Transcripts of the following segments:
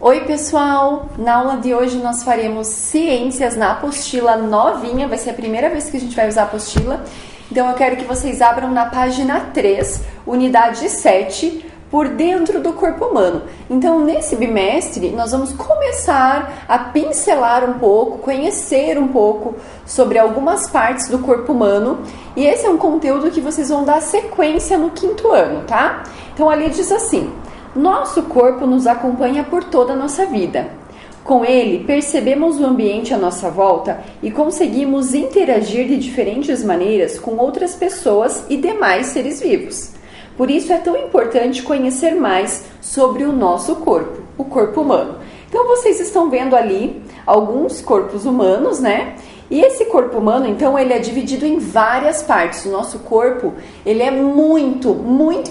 Oi pessoal, na aula de hoje nós faremos ciências na apostila novinha, vai ser a primeira vez que a gente vai usar a apostila, então eu quero que vocês abram na página 3, unidade 7, por dentro do corpo humano. Então nesse bimestre nós vamos começar a pincelar um pouco, conhecer um pouco sobre algumas partes do corpo humano, e esse é um conteúdo que vocês vão dar sequência no 5º ano, tá? Então ali diz assim: nosso corpo nos acompanha por toda a nossa vida. Com ele, percebemos o ambiente à nossa volta e conseguimos interagir de diferentes maneiras com outras pessoas e demais seres vivos. Por isso é tão importante conhecer mais sobre o nosso corpo, o corpo humano. Então vocês estão vendo ali alguns corpos humanos, né? E esse corpo humano, então, ele é dividido em várias partes. O nosso corpo, ele é muito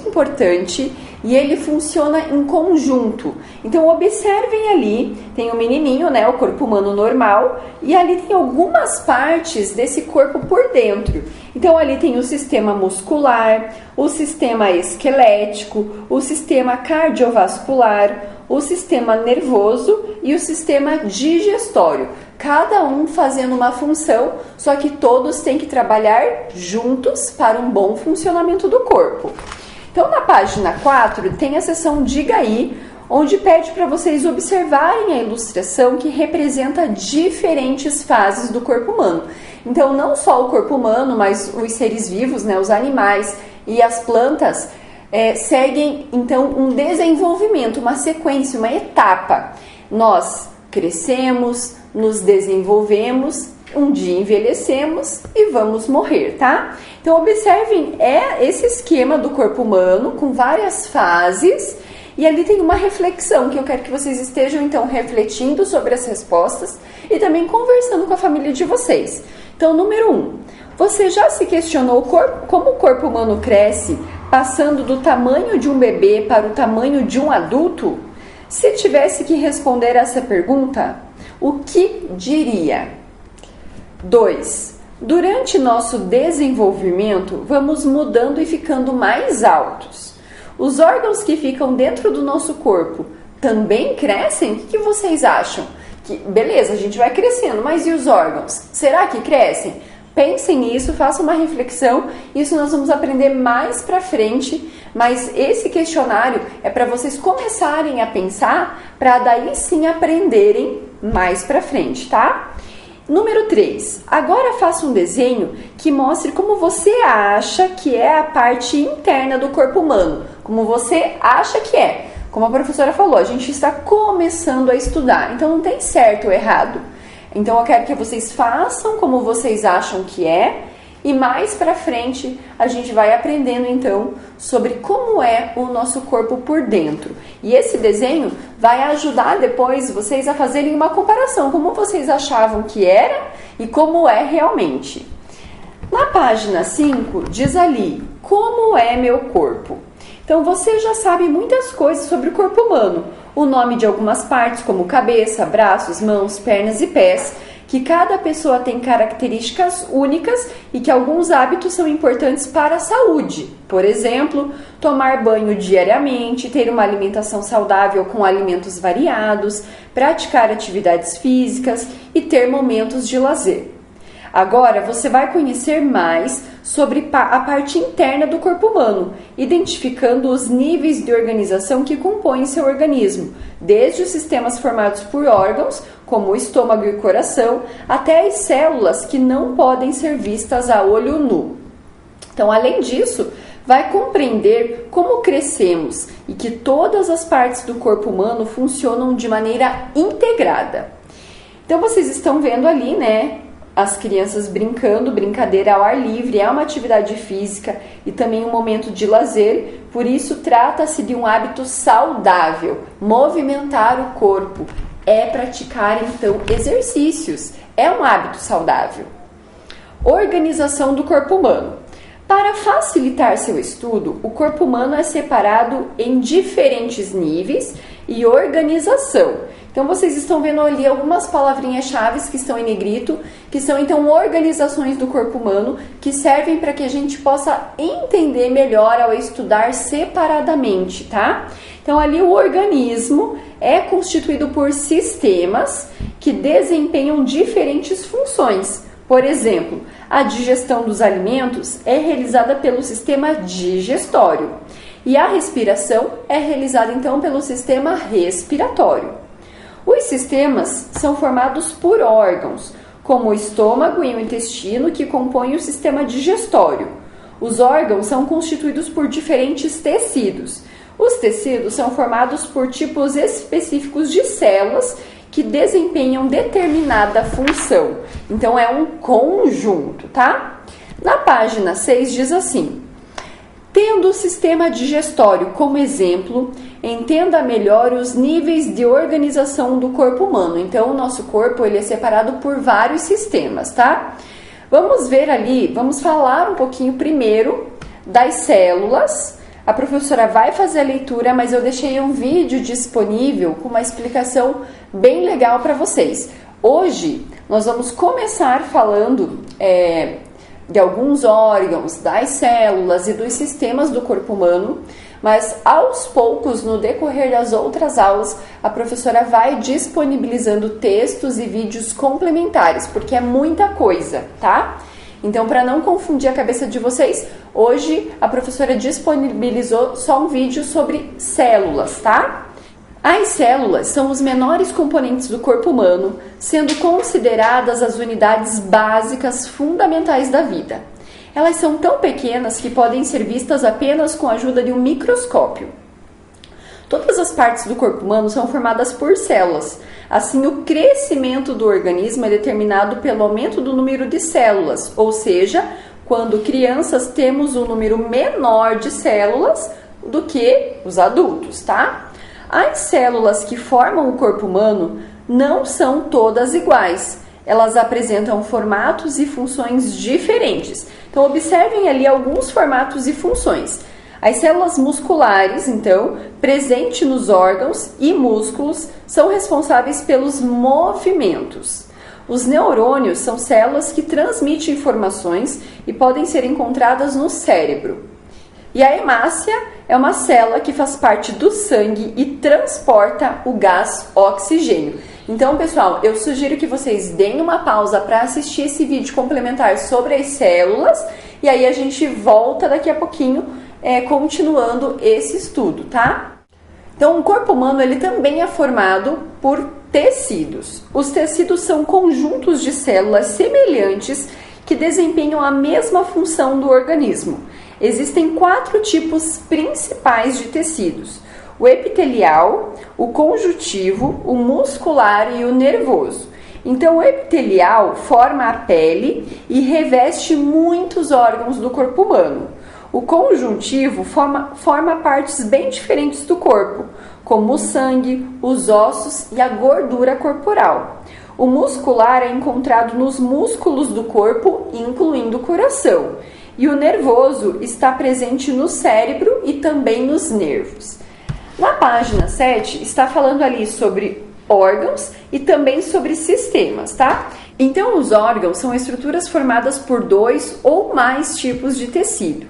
importante e ele funciona em conjunto. Então, observem ali, tem o menininho, né, o corpo humano normal, e ali tem algumas partes desse corpo por dentro. Então, ali tem o sistema muscular, o sistema esquelético, o sistema cardiovascular, o sistema nervoso e o sistema digestório. Cada um fazendo uma função, só que todos têm que trabalhar juntos para um bom funcionamento do corpo. Então, na página 4, tem a seção Diga Aí, onde pede para vocês observarem a ilustração que representa diferentes fases do corpo humano. Então, não só o corpo humano, mas os seres vivos, né, os animais e as plantas, seguem, então, um desenvolvimento, uma sequência, uma etapa. Nós crescemos, nos desenvolvemos, um dia envelhecemos e vamos morrer, tá? Então observem, esse esquema do corpo humano com várias fases, e ali tem uma reflexão que eu quero que vocês estejam então refletindo sobre as respostas e também conversando com a família de vocês. Então, número 1, você já se questionou como o corpo humano cresce, passando do tamanho de um bebê para o tamanho de um adulto? Se tivesse que responder essa pergunta, o que diria? 2. Durante nosso desenvolvimento, vamos mudando e ficando mais altos. Os órgãos que ficam dentro do nosso corpo também crescem? O que vocês acham? Beleza, a gente vai crescendo, mas e os órgãos? Será que crescem? Pensem nisso, façam uma reflexão, isso nós vamos aprender mais pra frente, mas esse questionário é para vocês começarem a pensar, para daí sim aprenderem mais pra frente, tá? Número 3, agora faça um desenho que mostre como você acha que é a parte interna do corpo humano, como você acha que é. Como a professora falou, a gente está começando a estudar, então não tem certo ou errado. Então eu quero que vocês façam como vocês acham que é, e mais pra frente a gente vai aprendendo então sobre como é o nosso corpo por dentro. E esse desenho vai ajudar depois vocês a fazerem uma comparação, como vocês achavam que era e como é realmente. Na página 5 diz ali, como é meu corpo? Então você já sabe muitas coisas sobre o corpo humano, o nome de algumas partes como cabeça, braços, mãos, pernas e pés, que cada pessoa tem características únicas e que alguns hábitos são importantes para a saúde. Por exemplo, tomar banho diariamente, ter uma alimentação saudável com alimentos variados, praticar atividades físicas e ter momentos de lazer. Agora você vai conhecer mais sobre a parte interna do corpo humano, identificando os níveis de organização que compõem seu organismo, desde os sistemas formados por órgãos, como o estômago e o coração, até as células que não podem ser vistas a olho nu. Então, além disso, vai compreender como crescemos e que todas as partes do corpo humano funcionam de maneira integrada. Então, vocês estão vendo ali, né? As crianças brincando, brincadeira ao ar livre, é uma atividade física e também um momento de lazer, por isso trata-se de um hábito saudável. Movimentar o corpo é praticar então exercícios, é um hábito saudável. Organização do corpo humano. Para facilitar seu estudo, o corpo humano é separado em diferentes níveis e organização. Então, vocês estão vendo ali algumas palavrinhas-chave que estão em negrito, que são, então, organizações do corpo humano, que servem para que a gente possa entender melhor ao estudar separadamente, tá? Então, ali o organismo é constituído por sistemas que desempenham diferentes funções. Por exemplo, a digestão dos alimentos é realizada pelo sistema digestório e a respiração é realizada então pelo sistema respiratório. Os sistemas são formados por órgãos, como o estômago e o intestino, que compõem o sistema digestório. Os órgãos são constituídos por diferentes tecidos. Os tecidos são formados por tipos específicos de células que desempenham determinada função. Então, é um conjunto, tá? Na página 6 diz assim: tendo o sistema digestório como exemplo, entenda melhor os níveis de organização do corpo humano. Então, o nosso corpo ele é separado por vários sistemas, tá? Vamos ver ali, vamos falar um pouquinho primeiro das células. A professora vai fazer a leitura, mas eu deixei um vídeo disponível com uma explicação bem legal para vocês. Hoje, nós vamos começar falando de alguns órgãos, das células e dos sistemas do corpo humano, mas aos poucos, no decorrer das outras aulas, a professora vai disponibilizando textos e vídeos complementares, porque é muita coisa, tá? Então, para não confundir a cabeça de vocês, hoje a professora disponibilizou só um vídeo sobre células, tá? As células são os menores componentes do corpo humano, sendo consideradas as unidades básicas fundamentais da vida. Elas são tão pequenas que podem ser vistas apenas com a ajuda de um microscópio. Todas as partes do corpo humano são formadas por células. Assim, o crescimento do organismo é determinado pelo aumento do número de células, ou seja, quando crianças temos um número menor de células do que os adultos, tá? As células que formam o corpo humano não são todas iguais. Elas apresentam formatos e funções diferentes. Então, observem ali alguns formatos e funções. As células musculares, então, presentes nos órgãos e músculos, são responsáveis pelos movimentos. Os neurônios são células que transmitem informações e podem ser encontradas no cérebro. E a hemácia é uma célula que faz parte do sangue e transporta o gás oxigênio. Então, pessoal, eu sugiro que vocês deem uma pausa para assistir esse vídeo complementar sobre as células e aí a gente volta daqui a pouquinho continuando esse estudo, tá? Então, o corpo humano ele também é formado por tecidos. Os tecidos são conjuntos de células semelhantes que desempenham a mesma função do organismo. Existem 4 tipos principais de tecidos: o epitelial, o conjuntivo, o muscular e o nervoso. Então, o epitelial forma a pele e reveste muitos órgãos do corpo humano. O conjuntivo forma partes bem diferentes do corpo, como o sangue, os ossos e a gordura corporal. O muscular é encontrado nos músculos do corpo, incluindo o coração. E o nervoso está presente no cérebro e também nos nervos. Na página 7 está falando ali sobre órgãos e também sobre sistemas, tá? Então, os órgãos são estruturas formadas por 2 ou mais tipos de tecido.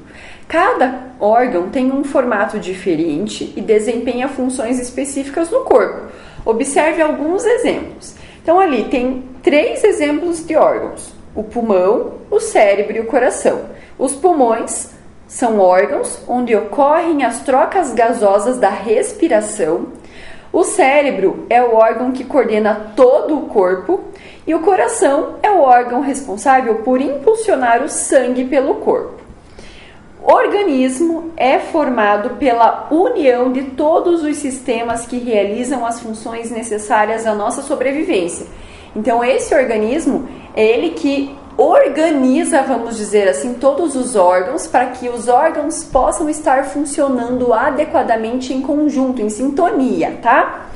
Cada órgão tem um formato diferente e desempenha funções específicas no corpo. Observe alguns exemplos. Então, ali tem 3 exemplos de órgãos: o pulmão, o cérebro e o coração. Os pulmões são órgãos onde ocorrem as trocas gasosas da respiração. O cérebro é o órgão que coordena todo o corpo e o coração é o órgão responsável por impulsionar o sangue pelo corpo. O organismo é formado pela união de todos os sistemas que realizam as funções necessárias à nossa sobrevivência. Então, esse organismo é ele que organiza, vamos dizer assim, todos os órgãos para que os órgãos possam estar funcionando adequadamente em conjunto, em sintonia, tá?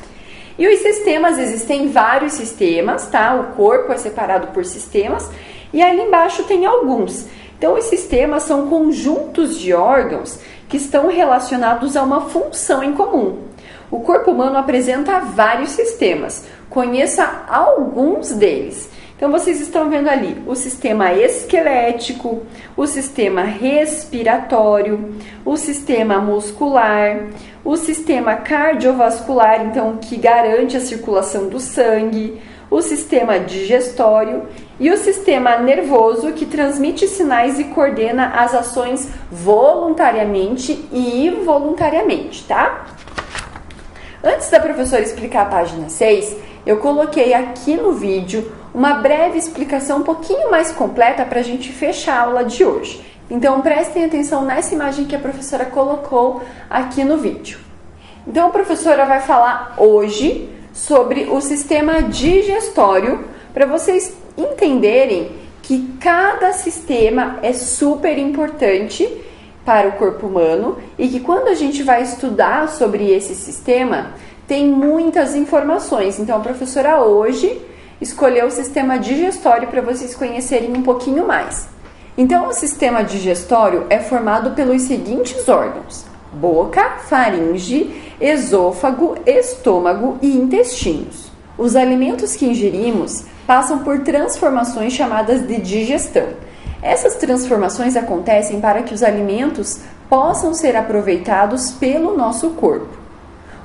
E os sistemas, existem vários sistemas, tá? O corpo é separado por sistemas e ali embaixo tem alguns. Então, os sistemas são conjuntos de órgãos que estão relacionados a uma função em comum. O corpo humano apresenta vários sistemas. Conheça alguns deles. Então, Então, vocês estão vendo ali o sistema esquelético, o sistema respiratório, o sistema muscular, o sistema cardiovascular, então, que garante a circulação do sangue, o sistema digestório e o sistema nervoso, que transmite sinais e coordena as ações voluntariamente e involuntariamente, tá? Antes da professora explicar a página 6, eu coloquei aqui no vídeo uma breve explicação um pouquinho mais completa para a gente fechar a aula de hoje. Então, prestem atenção nessa imagem que a professora colocou aqui no vídeo. Então, a professora vai falar hoje sobre o sistema digestório, para vocês entenderem que cada sistema é super importante para o corpo humano e que quando a gente vai estudar sobre esse sistema, tem muitas informações. Então, a professora hoje escolheu o sistema digestório para vocês conhecerem um pouquinho mais. Então, o sistema digestório é formado pelos seguintes órgãos: boca, faringe, esôfago, estômago e intestinos. Os alimentos que ingerimos passam por transformações chamadas de digestão. Essas transformações acontecem para que os alimentos possam ser aproveitados pelo nosso corpo.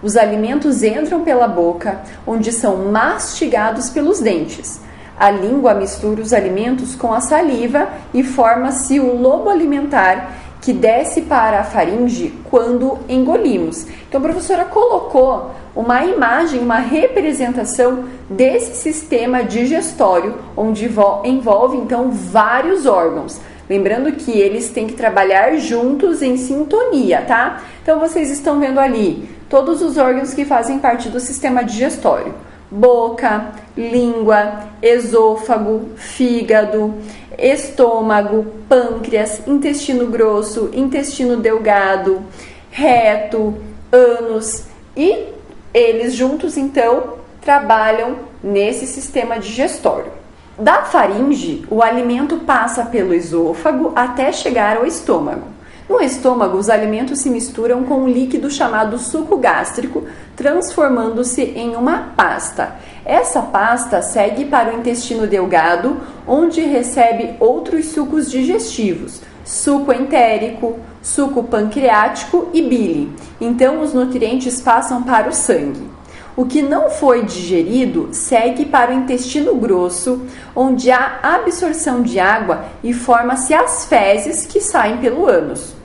Os alimentos entram pela boca, onde são mastigados pelos dentes. A língua mistura os alimentos com a saliva e forma-se o lobo alimentar, que desce para a faringe quando engolimos. Então, a professora colocou uma imagem, uma representação desse sistema digestório, onde envolve, então, vários órgãos. Lembrando que eles têm que trabalhar juntos em sintonia, tá? Então, vocês estão vendo ali todos os órgãos que fazem parte do sistema digestório: boca, língua, esôfago, fígado, estômago, pâncreas, intestino grosso, intestino delgado, reto, ânus, e eles juntos então trabalham nesse sistema digestório. Da faringe, o alimento passa pelo esôfago até chegar ao estômago. No estômago, os alimentos se misturam com um líquido chamado suco gástrico, transformando-se em uma pasta. Essa pasta segue para o intestino delgado, onde recebe outros sucos digestivos, suco entérico, suco pancreático e bile. Então, os nutrientes passam para o sangue. O que não foi digerido segue para o intestino grosso, onde há absorção de água e forma-se as fezes que saem pelo ânus.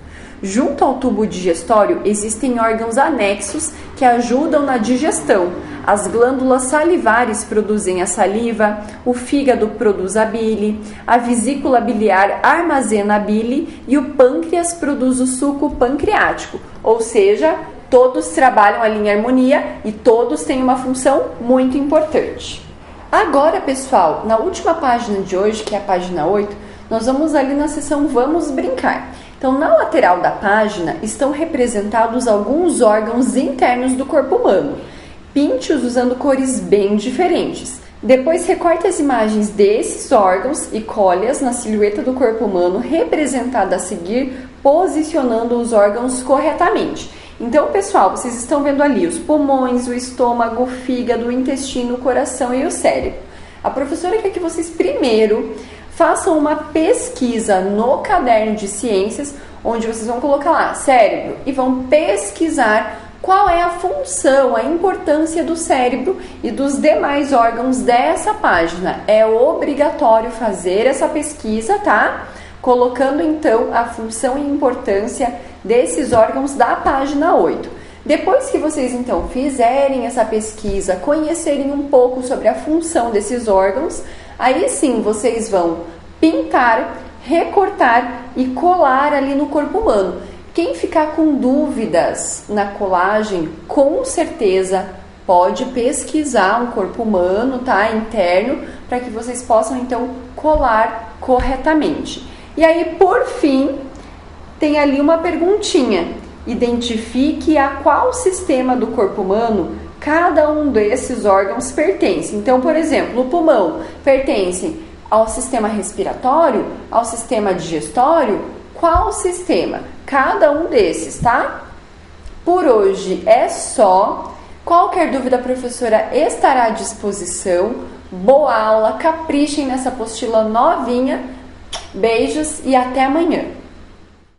Junto ao tubo digestório existem órgãos anexos que ajudam na digestão. As glândulas salivares produzem a saliva, o fígado produz a bile, a vesícula biliar armazena a bile e o pâncreas produz o suco pancreático. Ou seja, todos trabalham ali em harmonia e todos têm uma função muito importante. Agora, pessoal, na última página de hoje, que é a página 8, nós vamos ali na seção Vamos Brincar. Então, na lateral da página estão representados alguns órgãos internos do corpo humano. Pinte-os usando cores bem diferentes. Depois, recorte as imagens desses órgãos e colhe-as na silhueta do corpo humano representada a seguir, posicionando os órgãos corretamente. Então, pessoal, vocês estão vendo ali os pulmões, o estômago, o fígado, o intestino, o coração e o cérebro. A professora quer que vocês primeiro façam uma pesquisa no caderno de ciências, onde vocês vão colocar lá cérebro e vão pesquisar qual é a função, a importância do cérebro e dos demais órgãos dessa página. É obrigatório fazer essa pesquisa, tá? Colocando então a função e importância desses órgãos da página 8. Depois que vocês então fizerem essa pesquisa, conhecerem um pouco sobre a função desses órgãos, aí sim vocês vão pintar, recortar e colar ali no corpo humano. Quem ficar com dúvidas na colagem, com certeza pode pesquisar um corpo humano, tá? Interno, para que vocês possam então colar corretamente. E aí, por fim, tem ali uma perguntinha. Identifique a qual sistema do corpo humano cada um desses órgãos pertence. Então, por exemplo, o pulmão pertence ao sistema respiratório, ao sistema digestório. Qual sistema? Cada um desses, tá? Por hoje é só. Qualquer dúvida, a professora estará à disposição. boa aula, caprichem nessa apostila novinha. Beijos e até amanhã!